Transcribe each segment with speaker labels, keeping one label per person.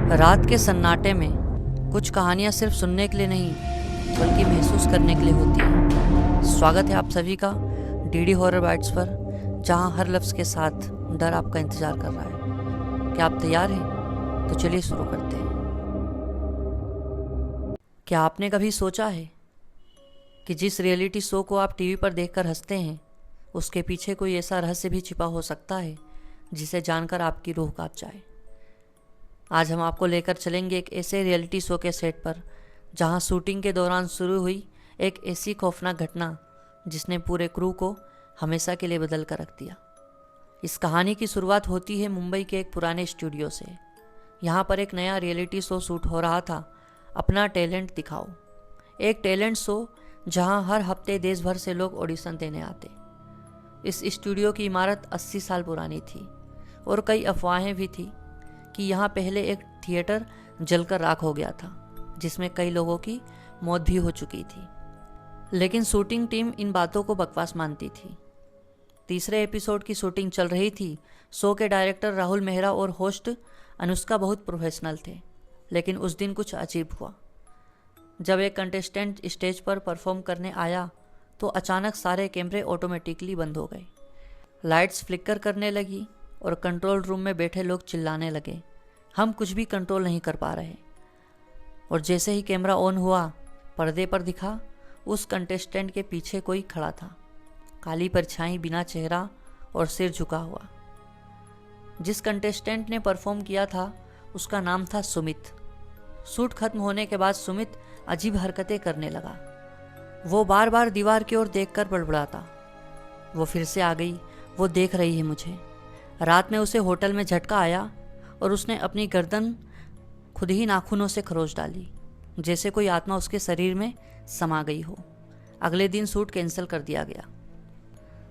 Speaker 1: रात के सन्नाटे में कुछ कहानियाँ सिर्फ सुनने के लिए नहीं बल्कि महसूस करने के लिए होती हैं। स्वागत है आप सभी का डीडी हॉरर बाइट्स पर, जहां हर लफ्ज़ के साथ डर आपका इंतज़ार कर रहा है। क्या आप तैयार हैं? तो चलिए शुरू करते हैं। क्या आपने कभी सोचा है कि जिस रियलिटी शो को आप टीवी पर देखकर हंसते हैं उसके पीछे कोई ऐसा रहस्य भी छिपा हो सकता है जिसे जानकर आपकी रूह कांप जाए। आज हम आपको लेकर चलेंगे एक ऐसे रियलिटी शो के सेट पर जहां शूटिंग के दौरान शुरू हुई एक ऐसी खौफनाक घटना जिसने पूरे क्रू को हमेशा के लिए बदल कर रख दिया। इस कहानी की शुरुआत होती है मुंबई के एक पुराने स्टूडियो से। यहाँ पर एक नया रियलिटी शो शूट हो रहा था, अपना टैलेंट दिखाओ। एक टैलेंट शो जहाँ हर हफ्ते देश भर से लोग ऑडिशन देने आते। इस स्टूडियो की इमारत 80 साल पुरानी थी और कई अफवाहें भी थी कि यहाँ पहले एक थिएटर जलकर राख हो गया था जिसमें कई लोगों की मौत भी हो चुकी थी। लेकिन शूटिंग टीम इन बातों को बकवास मानती थी। तीसरे एपिसोड की शूटिंग चल रही थी। शो के डायरेक्टर राहुल मेहरा और होस्ट अनुष्का बहुत प्रोफेशनल थे, लेकिन उस दिन कुछ अजीब हुआ। जब एक कंटेस्टेंट स्टेज पर परफॉर्म करने आया तो अचानक सारे कैमरे ऑटोमेटिकली बंद हो गए। लाइट्स फ्लिकर करने लगी और कंट्रोल रूम में बैठे लोग चिल्लाने लगे, हम कुछ भी कंट्रोल नहीं कर पा रहे। और जैसे ही कैमरा ऑन हुआ, पर्दे पर दिखा उस कंटेस्टेंट के पीछे कोई खड़ा था, काली परछाई, बिना चेहरा और सिर झुका हुआ। जिस कंटेस्टेंट ने परफॉर्म किया था उसका नाम था सुमित। शूट खत्म होने के बाद सुमित अजीब हरकतें करने लगा। वो बार बार दीवार की ओर देखकर बड़बड़ाता। वो फिर से आ गई, वो देख रही है मुझे। रात में उसे होटल में झटका आया और उसने अपनी गर्दन खुद ही नाखूनों से खरोच डाली, जैसे कोई आत्मा उसके शरीर में समा गई हो। अगले दिन शूट कैंसिल कर दिया गया।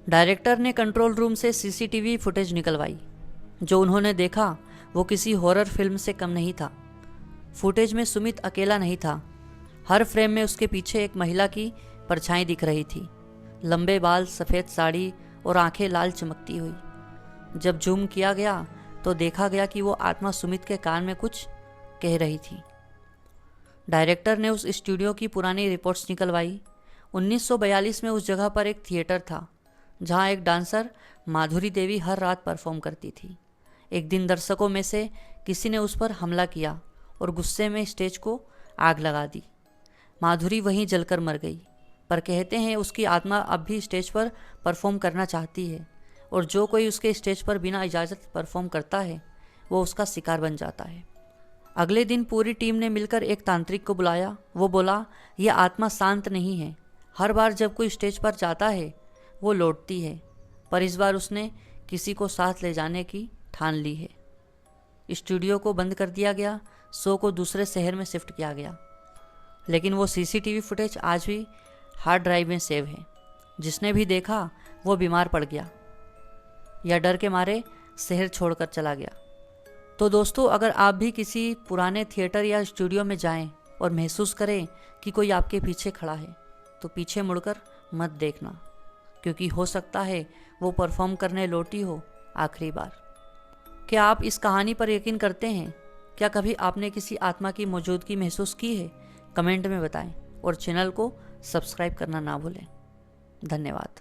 Speaker 1: डायरेक्टर ने कंट्रोल रूम से सीसीटीवी फुटेज निकलवाई। जो उन्होंने देखा वो किसी हॉरर फिल्म से कम नहीं था। फुटेज में सुमित अकेला नहीं था। हर फ्रेम में उसके पीछे एक महिला की परछाई दिख रही थी, लंबे बाल, सफ़ेद साड़ी और आंखें लाल चमकती हुई। जब जूम किया गया तो देखा गया कि वो आत्मा सुमित के कान में कुछ कह रही थी। डायरेक्टर ने उस स्टूडियो की पुरानी रिपोर्ट्स निकलवाई। 1942 में उस जगह पर एक थिएटर था जहां एक डांसर माधुरी देवी हर रात परफॉर्म करती थी। एक दिन दर्शकों में से किसी ने उस पर हमला किया और गुस्से में स्टेज को आग लगा दी। माधुरी वहीं जलकर मर गई, पर कहते हैं उसकी आत्मा अब भी स्टेज पर परफॉर्म करना चाहती है और जो कोई उसके स्टेज पर बिना इजाज़त परफॉर्म करता है वो उसका शिकार बन जाता है। अगले दिन पूरी टीम ने मिलकर एक तांत्रिक को बुलाया। वो बोला, यह आत्मा शांत नहीं है। हर बार जब कोई स्टेज पर जाता है वो लौटती है, पर इस बार उसने किसी को साथ ले जाने की ठान ली है। स्टूडियो को बंद कर दिया गया। शो को दूसरे शहर में शिफ्ट किया गया, लेकिन वो सीसीटीवी फुटेज आज भी हार्ड ड्राइव में सेव है। जिसने भी देखा वो बीमार पड़ गया या डर के मारे शहर छोड़कर चला गया। तो दोस्तों, अगर आप भी किसी पुराने थिएटर या स्टूडियो में जाएं और महसूस करें कि कोई आपके पीछे खड़ा है तो पीछे मुड़कर मत देखना, क्योंकि हो सकता है वो परफॉर्म करने लौटी हो आखिरी बार। क्या आप इस कहानी पर यकीन करते हैं? क्या कभी आपने किसी आत्मा की मौजूदगी महसूस की है? कमेंट में बताएं और चैनल को सब्सक्राइब करना ना भूलें। धन्यवाद।